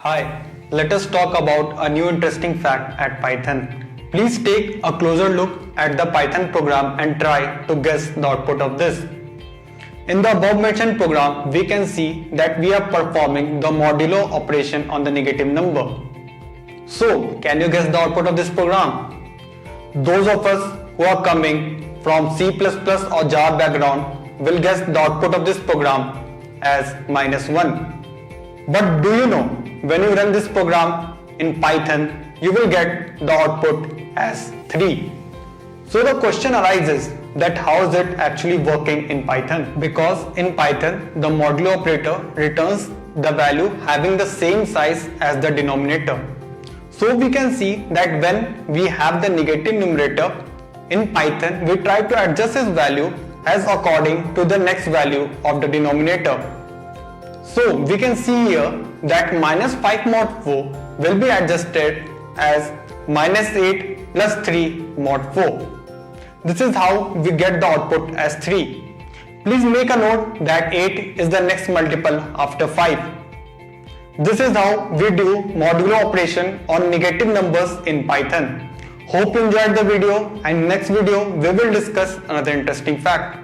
Hi, let us talk about a new interesting fact at Python. Please take a closer look at the Python program and try to guess the output of this. In the above mentioned program, we can see that we are performing the modulo operation on the negative number. So, can you guess the output of this program? Those of us who are coming from C++ or Java background will guess the output of this program as -1. But do you know, when you run this program in Python, you will get the output as 3. So the question arises that how is it actually working in Python? Because in Python, the modulo operator returns the value having the same size as the denominator. So we can see that when we have the negative numerator in Python, we try to adjust its value as according to the next value of the denominator. So we can see here that -5 mod 4 will be adjusted as -8 plus 3 mod 4. This is how we get the output as 3. Please make a note that 8 is the next multiple after 5. This is how we do modulo operation on negative numbers in Python. Hope you enjoyed the video, and in next video we will discuss another interesting fact.